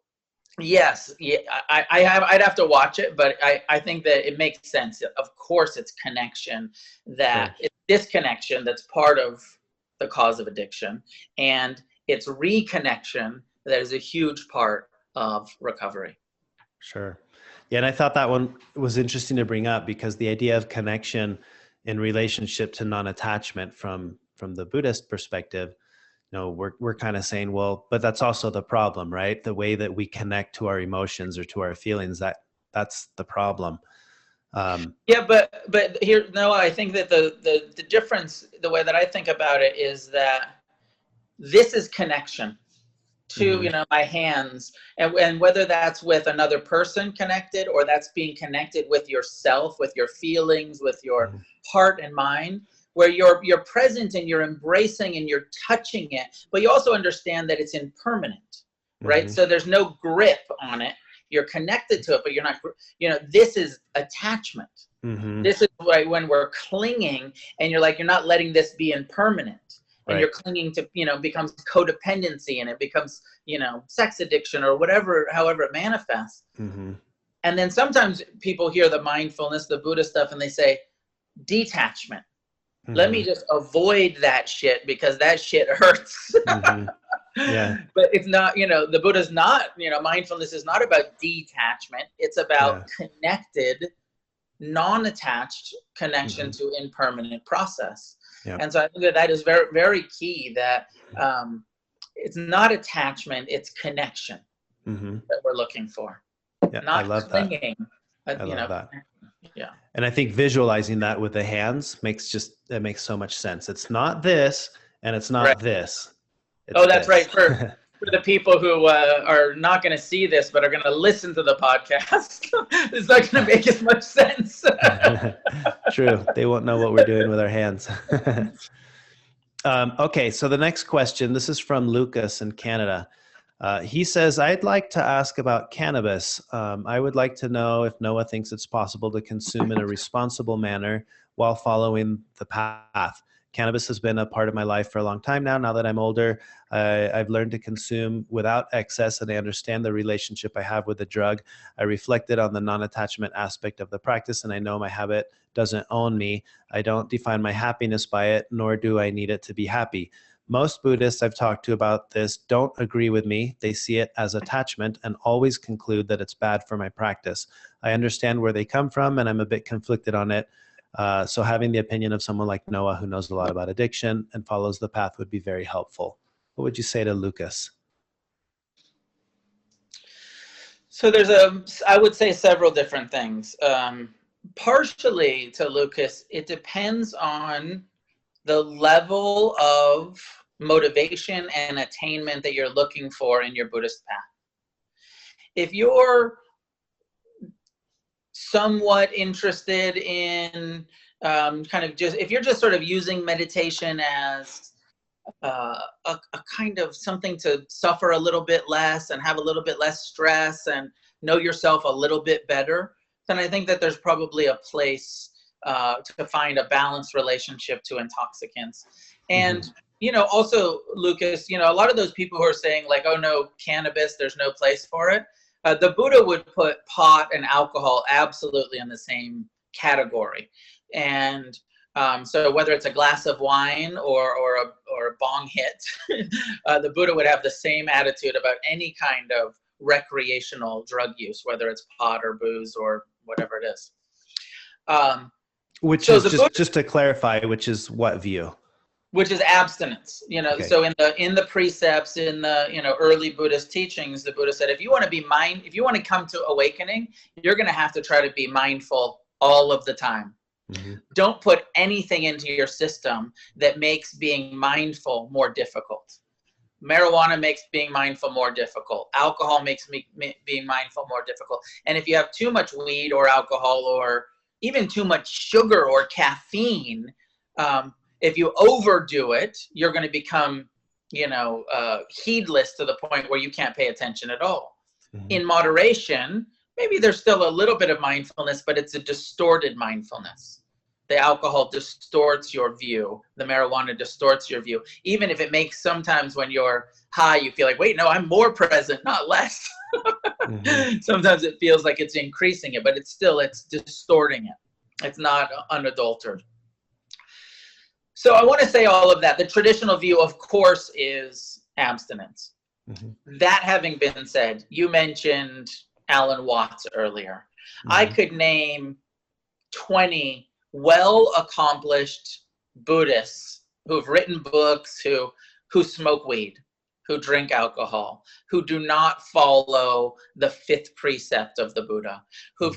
yes, yeah, I'd have to watch it, but I think that it makes sense. Of course, it's connection, that it's disconnection that's part of the cause of addiction, and it's reconnection that is a huge part of recovery. Sure. Yeah, and I thought that one was interesting to bring up, because the idea of connection in relationship to non-attachment from the Buddhist perspective, we're kind of saying, well, but that's also the problem, right? The way that we connect to our emotions or to our feelings, that's the problem. Yeah, but here, Noah, I think that the difference, the way that I think about it, is that this is connection to, mm-hmm. My hands, and whether that's with another person connected, or that's being connected with yourself, with your feelings, with your mm-hmm. heart and mind, where you're present and you're embracing and you're touching it, but you also understand that it's impermanent, right? Mm-hmm. So there's no grip on it. You're connected to it, but you're not, this is attachment. Mm-hmm. This is when we're clinging, and you're not letting this be impermanent. And right. You're clinging to, becomes codependency, and it becomes, sex addiction or whatever, however it manifests. Mm-hmm. And then sometimes people hear the mindfulness, the Buddha stuff, and they say, detachment. Mm-hmm. Let me just avoid that shit because that shit hurts. Mm-hmm. Yeah. But it's not, the Buddha's not, mindfulness is not about detachment. It's about connected, non-attached connection mm-hmm. to impermanent process. Yep. And so I think that is very, very key, that it's not attachment, it's connection mm-hmm. that we're looking for. Yeah, not I love clinging. That. I love that. Yeah. And I think visualizing that with the hands makes so much sense. It's not this, and it's not right. this. It's that's this. Right. For the people who are not going to see this, but are going to listen to the podcast, it's not going to make as much sense. True. They won't know what we're doing with our hands. Okay. So the next question, this is from Lucas in Canada. He says, I'd like to ask about cannabis. I would like to know if Noah thinks it's possible to consume in a responsible manner while following the path. Cannabis has been a part of my life for a long time now. Now that I'm older, I've learned to consume without excess, and I understand the relationship I have with the drug. I reflected on the non-attachment aspect of the practice, and I know my habit doesn't own me. I don't define my happiness by it, nor do I need it to be happy. Most Buddhists I've talked to about this don't agree with me. They see it as attachment and always conclude that it's bad for my practice. I understand where they come from, and I'm a bit conflicted on it. So having the opinion of someone like Noah, who knows a lot about addiction and follows the path, would be very helpful. What would you say to Lucas? So there's I would say several different things. Partially to Lucas, it depends on the level of motivation and attainment that you're looking for in your Buddhist path. If you're somewhat interested in if you're just sort of using meditation as a kind of something to suffer a little bit less and have a little bit less stress and know yourself a little bit better, then I think that there's probably a place to find a balanced relationship to intoxicants. And, also, Lucas, a lot of those people who are saying like, oh no, cannabis, there's no place for it. The Buddha would put pot and alcohol absolutely in the same category. And so whether it's a glass of wine or a bong hit, the Buddha would have the same attitude about any kind of recreational drug use, whether it's pot or booze or whatever it is. Which is just to clarify, which is what view? Which is abstinence. Okay. So in the precepts, in the early Buddhist teachings, the Buddha said if you want to come to awakening, you're going to have to try to be mindful all of the time. Mm-hmm. Don't put anything into your system that makes being mindful more difficult. Marijuana makes being mindful more difficult. Alcohol makes being mindful more difficult. And if you have too much weed or alcohol or even too much sugar or caffeine, if you overdo it, you're going to become, heedless to the point where you can't pay attention at all. Mm-hmm. In moderation, maybe there's still a little bit of mindfulness, but it's a distorted mindfulness. The alcohol distorts your view. The marijuana distorts your view. Even if it makes sometimes when you're high, you feel like, wait, no, I'm more present, not less. Mm-hmm. Sometimes it feels like it's increasing it, but it's distorting it. It's not unadulterated. So I want to say all of that. The traditional view, of course, is abstinence. Mm-hmm. That having been said, you mentioned Alan Watts earlier. Mm-hmm. I could name 20 well-accomplished Buddhists who've written books, who smoke weed, who drink alcohol, who do not follow the fifth precept of the Buddha, who,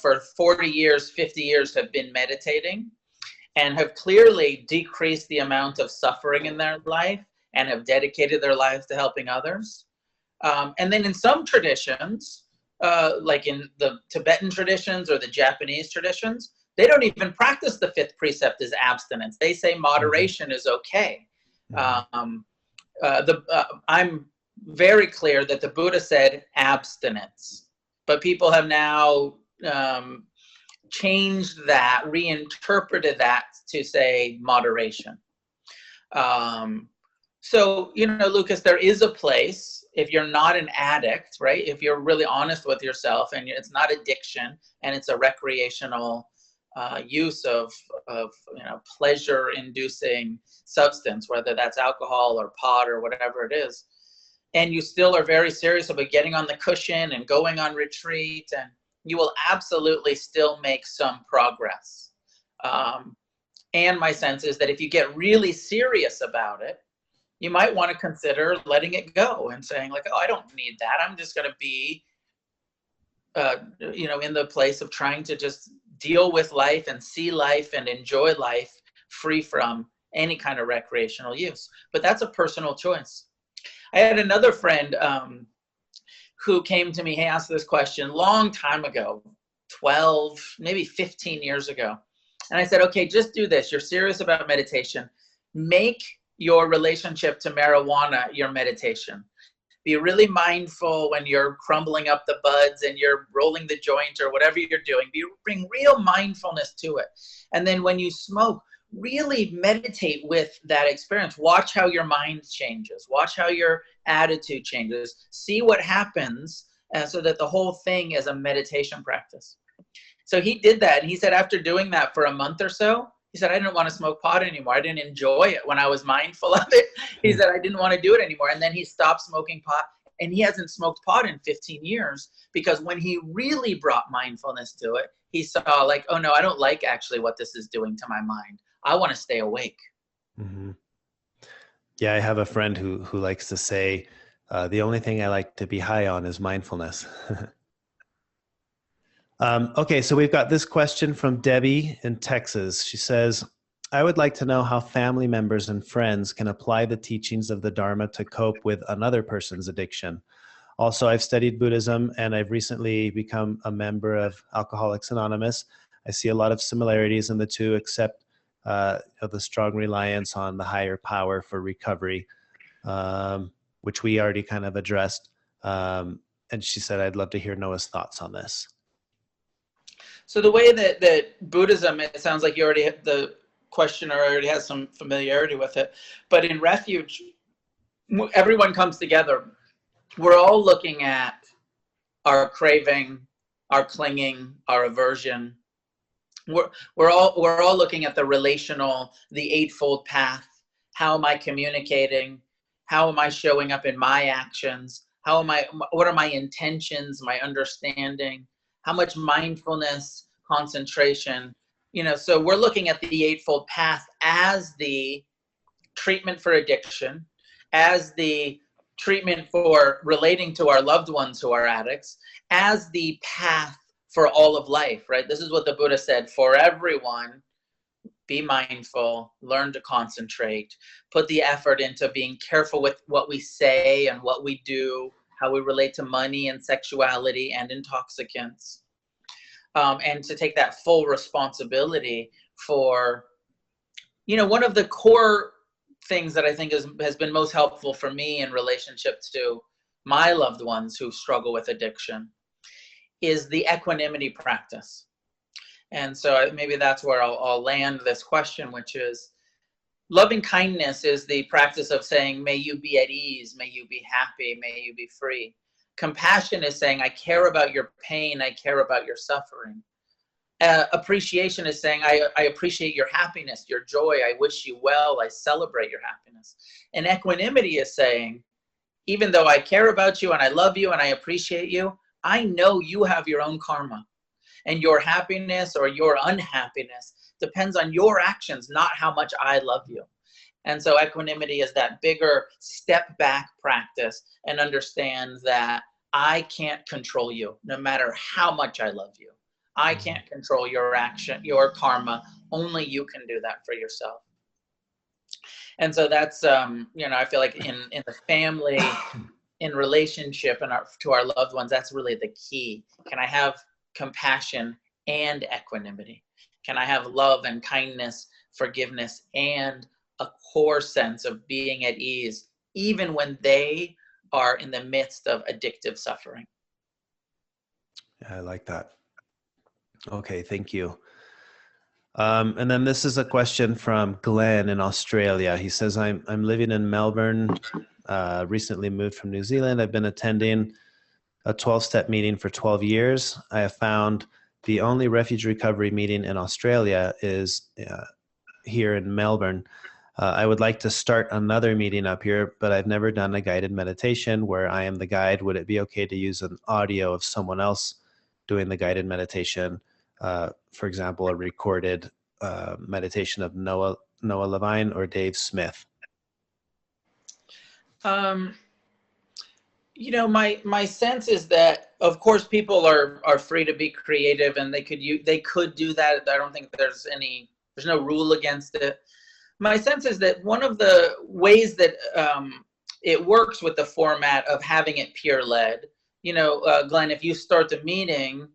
for 40 years, 50 years have been meditating and have clearly decreased the amount of suffering in their life and have dedicated their lives to helping others. And then in some traditions, like in the Tibetan traditions or the Japanese traditions, they don't even practice the fifth precept as abstinence. They say moderation is okay. I'm very clear that the Buddha said abstinence, but people have now changed that, reinterpreted that to say moderation. So, Lucas, there is a place, if you're not an addict, right? If you're really honest with yourself and it's not addiction and it's a recreational use of pleasure-inducing substance, whether that's alcohol or pot or whatever it is, and you still are very serious about getting on the cushion and going on retreat, and you will absolutely still make some progress. And my sense is that if you get really serious about it, you might want to consider letting it go and saying like, oh, I don't need that. I'm just going to be, in the place of trying to just deal with life and see life and enjoy life free from any kind of recreational use. But that's a personal choice. I had another friend who came to me, he asked this question long time ago, 12, maybe 15 years ago. And I said, okay, just do this. You're serious about meditation. Make your relationship to marijuana your meditation. Be really mindful when you're crumbling up the buds and you're rolling the joint or whatever you're doing. Bring real mindfulness to it. And then when you smoke, really meditate with that experience. Watch how your mind changes. Watch how your attitude changes. See what happens so that the whole thing is a meditation practice. So he did that. And he said after doing that for a month or so, he said, I didn't want to smoke pot anymore. I didn't enjoy it when I was mindful of it. He said, I didn't want to do it anymore. And then he stopped smoking pot. And he hasn't smoked pot in 15 years because when he really brought mindfulness to it, he saw like, oh no, I don't like actually what this is doing to my mind. I want to stay awake. Mm-hmm. Yeah, I have a friend who likes to say, the only thing I like to be high on is mindfulness. Okay, so we've got this question from Debbie in Texas. She says, I would like to know how family members and friends can apply the teachings of the Dharma to cope with another person's addiction. Also, I've studied Buddhism and I've recently become a member of Alcoholics Anonymous. I see a lot of similarities in the two, except the strong reliance on the higher power for recovery, which we already kind of addressed. And she said, I'd love to hear Noah's thoughts on this. So the way that Buddhism, it sounds like you already, the questioner already has some familiarity with it, but in Refuge, everyone comes together. We're all looking at our craving, our clinging, our aversion. We're all looking at the relational, the eightfold path. How am I communicating? How am I showing up in my actions? What are my intentions, my understanding? How much mindfulness, concentration, so we're looking at the eightfold path as the treatment for addiction, as the treatment for relating to our loved ones who are addicts, as the path for all of life, right? This is what the Buddha said, for everyone, be mindful, learn to concentrate, put the effort into being careful with what we say and what we do, how we relate to money and sexuality and intoxicants, and to take that full responsibility for, one of the core things that I think has been most helpful for me in relationship to my loved ones who struggle with addiction is the equanimity practice. And so maybe that's where I'll land this question, which is, loving kindness is the practice of saying, may you be at ease, may you be happy, may you be free. Compassion is saying, I care about your pain, I care about your suffering. Appreciation is saying, I appreciate your happiness, your joy, I wish you well, I celebrate your happiness. And equanimity is saying, even though I care about you and I love you and I appreciate you, I know you have your own karma. And your happiness or your unhappiness depends on your actions, not how much I love you. And so equanimity is that bigger step back practice and understand that I can't control you, no matter how much I love you. I can't control your action, your karma. Only you can do that for yourself. And so that's, I feel like in the family, in relationship and to our loved ones, that's really the key. Can I have compassion and equanimity? Can I have love and kindness, forgiveness, and a core sense of being at ease, even when they are in the midst of addictive suffering? Yeah, I like that. Okay, thank you. And then this is a question from Glenn in Australia. He says, I'm living in Melbourne, recently moved from New Zealand. I've been attending a 12-step meeting for 12 years. I have found the only refuge recovery meeting in Australia is here in Melbourne. I would like to start another meeting up here, but I've never done a guided meditation where I am the guide. Would it be okay to use an audio of someone else doing the guided meditation? For example, a recorded meditation of Noah Levine or Dave Smith. My sense is that, of course, people are free to be creative, and they could do that. I don't think there's no rule against it. My sense is that one of the ways that it works with the format of having it peer led, Glenn, if you start the meeting,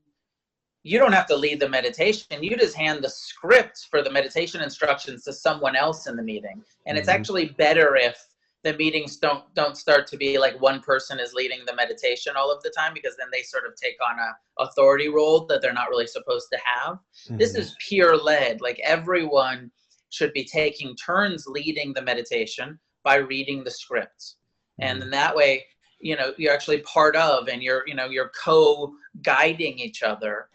you don't have to lead the meditation. You just hand the script for the meditation instructions to someone else in the meeting. And it's actually better if the meetings don't start to be like one person is leading the meditation all of the time, because then they sort of take on a authority role that they're not really supposed to have. This is peer led. Like, everyone should be taking turns leading the meditation by reading the scripts. And in that way, you're actually part of, and you're co-guiding each other.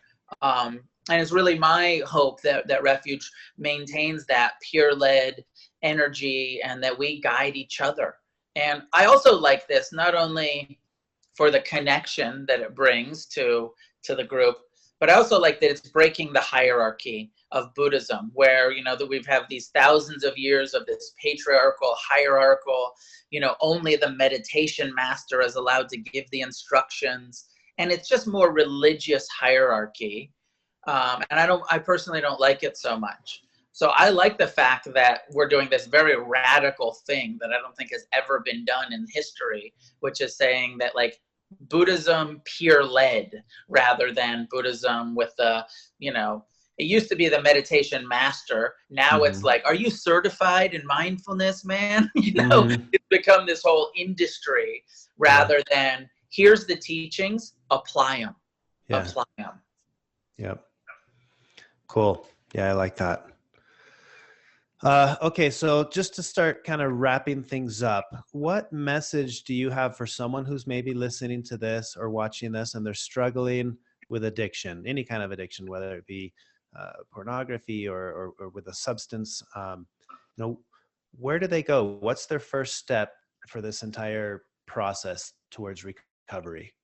And it's really my hope that Refuge maintains that peer-led energy and that we guide each other. And I also like this, not only for the connection that it brings to the group, but I also like that it's breaking the hierarchy of Buddhism, where, you know, that we've had these thousands of years of this patriarchal, hierarchical, you know, only the meditation master is allowed to give the instructions. And it's just more religious hierarchy. And I personally don't like it so much. So I like the fact that we're doing this very radical thing that I don't think has ever been done in history, which is saying that, like, Buddhism peer led rather than Buddhism with the, you know, it used to be the meditation master. Now it's like, are you certified in mindfulness, man? You know, it's become this whole industry rather than here's the teachings, apply them, apply them. Yep. Cool. Yeah, I like that. Okay, so just to start kind of wrapping things up, what message do you have for someone who's maybe listening to this or watching this and they're struggling with addiction, any kind of addiction, whether it be pornography or with a substance? You know, where do they go? What's their first step for this entire process towards recovery?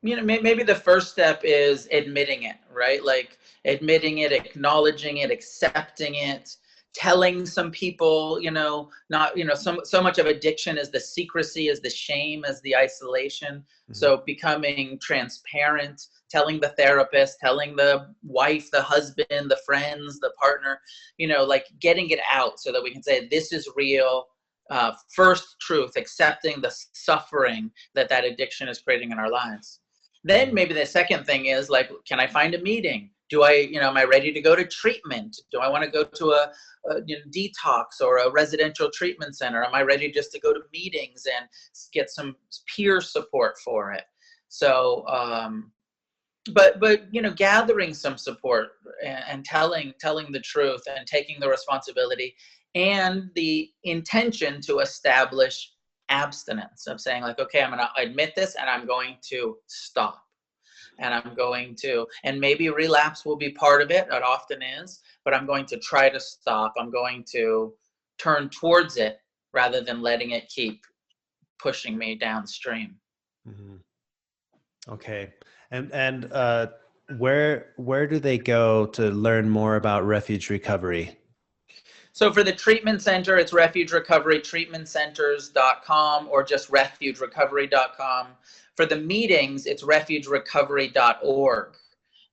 You know, maybe the first step is admitting it, right? Like admitting it, acknowledging it, accepting it, telling some people, you know, not, you know, so much of addiction is the secrecy, is the shame, is the isolation. So becoming transparent, telling the therapist, telling the wife, the husband, the friends, the partner, you know, like getting it out so that we can say, this is real. First truth, accepting the suffering that addiction is creating in our lives. Then maybe the second thing is, like, can I find a meeting? Do I, you know, am I ready to go to treatment? Do I want to go to a you know, detox or a residential treatment center? Am I ready just to go to meetings and get some peer support for it? So, but you know, gathering some support and telling the truth and taking the responsibility and the intention to establish abstinence of saying, like, okay, I'm going to admit this and I'm going to stop. And I'm going to, and maybe relapse will be part of it. It often is, but I'm going to try to stop. I'm going to turn towards it rather than letting it keep pushing me downstream. Okay. And where do they go to learn more about Refuge Recovery? So for the treatment center, it's refugerecoverytreatmentcenters.com or just refugerecovery.com. For the meetings, it's refugerecovery.org.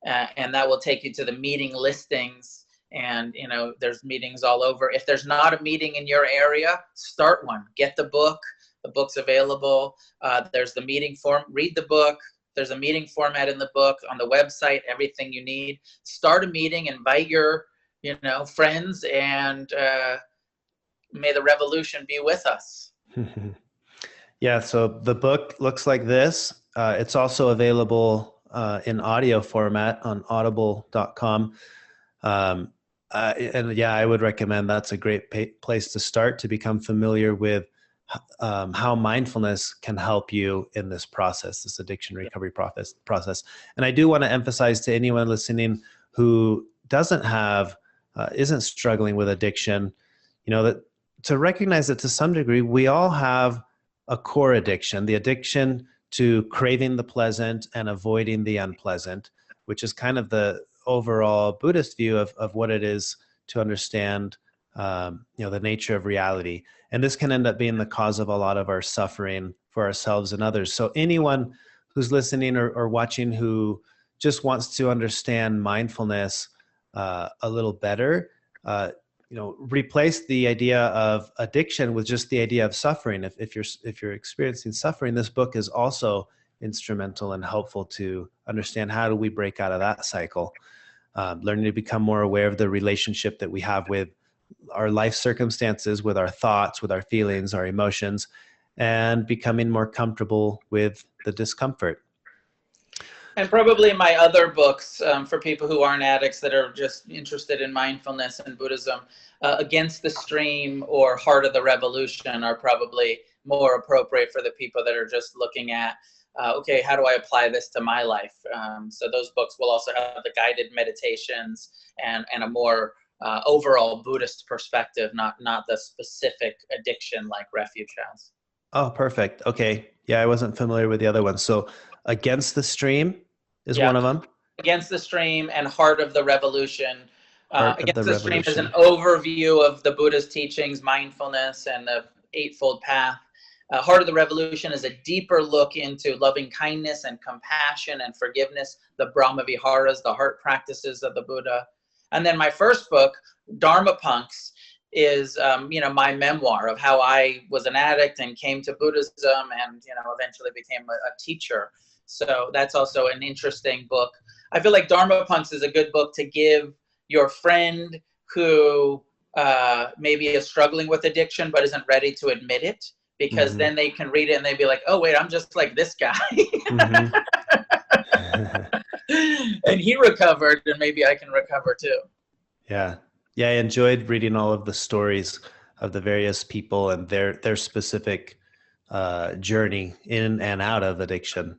And that will take you to the meeting listings. And, you know, there's meetings all over. If there's not a meeting in your area, start one. Get the book. The book's available. There's the meeting form. Read the book. There's a meeting format in the book, on the website, everything you need. Start a meeting, invite your, you know, friends, and may the revolution be with us. Yeah, so the book looks like this. It's also available in audio format on audible.com. And yeah, I would recommend that's a great place to start to become familiar with how mindfulness can help you in this process, this addiction recovery process. And I do want to emphasize to anyone listening who doesn't have, isn't struggling with addiction, you know, that to recognize that to some degree, we all have a core addiction, the addiction to craving the pleasant and avoiding the unpleasant, which is kind of the overall Buddhist view of what it is to understand, you know, the nature of reality. And this can end up being the cause of a lot of our suffering for ourselves and others. So anyone who's listening or watching who just wants to understand mindfulness a little better, you know, replace the idea of addiction with just the idea of suffering. If you're experiencing suffering, this book is also instrumental and helpful to understand how do we break out of that cycle. Learning to become more aware of the relationship that we have with our life circumstances, with our thoughts, with our feelings, our emotions, and becoming more comfortable with the discomfort. And probably my other books, for people who aren't addicts that are just interested in mindfulness and Buddhism, Against the Stream or Heart of the Revolution are probably more appropriate for the people that are just looking at, okay, how do I apply this to my life? So those books will also have the guided meditations and a more overall Buddhist perspective, not the specific addiction like Refuge has. Oh, perfect. Okay. Yeah, I wasn't familiar with the other one. So Against the Stream is one of them. Against the Stream and Heart of the Revolution. Heart of the Against the Stream is an Revolution. overview of the Buddha's teachings, mindfulness, and the Eightfold Path. Heart of the Revolution is a deeper look into loving kindness and compassion and forgiveness, the Brahma Viharas, the heart practices of the Buddha. And then my first book, Dharma Punks, is my memoir of how I was an addict and came to Buddhism and eventually became a teacher. So that's also an interesting book. I feel like Dharma Punks is a good book to give your friend who maybe is struggling with addiction but isn't ready to admit it, because then they can read it and they'd be like, oh wait, I'm just like this guy. And he recovered, and maybe I can recover too. Yeah, I enjoyed reading all of the stories of the various people and their specific journey in and out of addiction.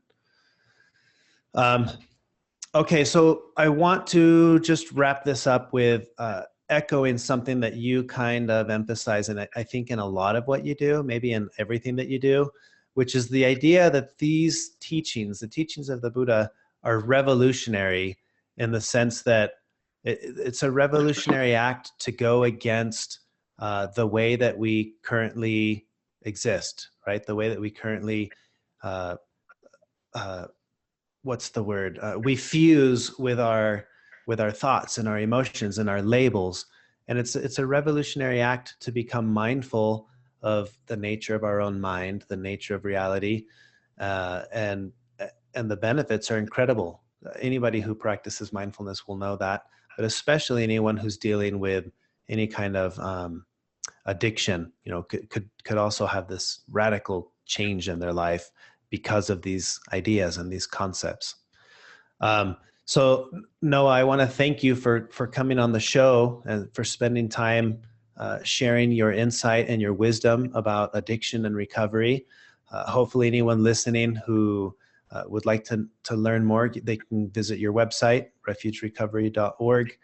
Okay, so I want to just wrap this up with echoing something that you kind of emphasize, and I think in a lot of what you do, maybe in everything that you do, which is the idea that these teachings, the teachings of the Buddha, are revolutionary in the sense that it's a revolutionary act to go against the way that we currently exist, right? The way that we currently, we fuse with our thoughts and our emotions and our labels. And it's a revolutionary act to become mindful of the nature of our own mind, the nature of reality, and the benefits are incredible. Anybody who practices mindfulness will know that, but especially anyone who's dealing with any kind of addiction, could also have this radical change in their life because of these ideas and these concepts. So Noah, I want to thank you for coming on the show and for spending time sharing your insight and your wisdom about addiction and recovery. Hopefully anyone listening who would like to learn more, they can visit your website, refugerecovery.org,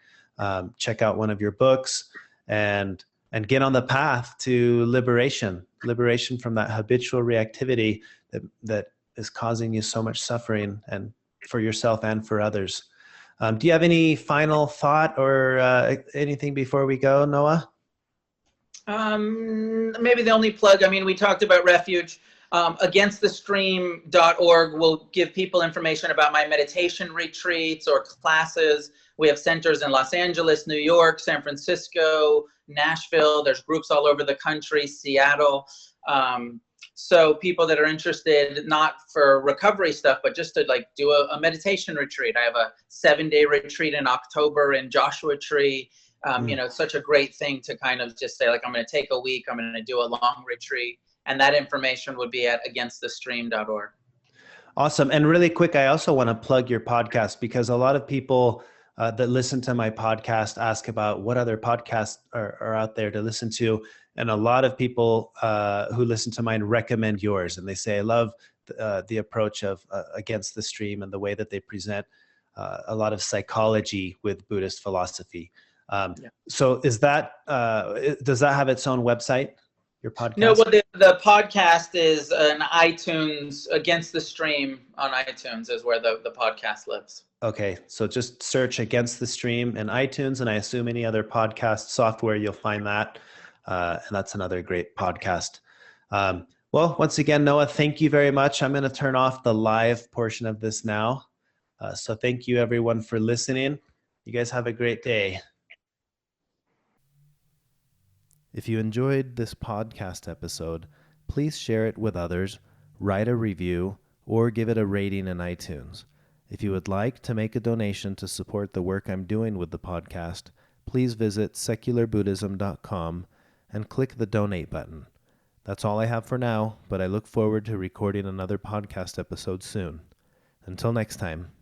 check out one of your books, and get on the path to liberation from that habitual reactivity that is causing you so much suffering, and for yourself and for others. Do you have any final thought or anything before we go, Noah? Maybe the only plug, we talked about Refuge. Againstthestream.org will give people information about my meditation retreats or classes. We have centers in Los Angeles, New York, San Francisco, Nashville. There's groups all over the country, Seattle. So people that are interested, not for recovery stuff, but just to do a meditation retreat. I have a 7-day retreat in October in Joshua Tree. It's such a great thing to kind of just say, I'm going to take a week, I'm going to do a long retreat. And that information would be at againstthestream.org. Awesome. And really quick, I also want to plug your podcast, because a lot of people that listen to my podcast ask about what other podcasts are out there to listen to. And a lot of people who listen to mine recommend yours. And they say, I love the approach of Against the Stream and the way that they present a lot of psychology with Buddhist philosophy. So is that, does that have its own website? Your podcast? No, but the podcast is an iTunes, Against the Stream on iTunes is where the podcast lives. Okay, so just search Against the Stream in iTunes, and I assume any other podcast software, you'll find that. And that's another great podcast. Well, once again, Noah, thank you very much. I'm going to turn off the live portion of this now. So thank you, everyone, for listening. You guys have a great day. If you enjoyed this podcast episode, please share it with others, write a review, or give it a rating in iTunes. If you would like to make a donation to support the work I'm doing with the podcast, please visit secularbuddhism.com and click the donate button. That's all I have for now, but I look forward to recording another podcast episode soon. Until next time.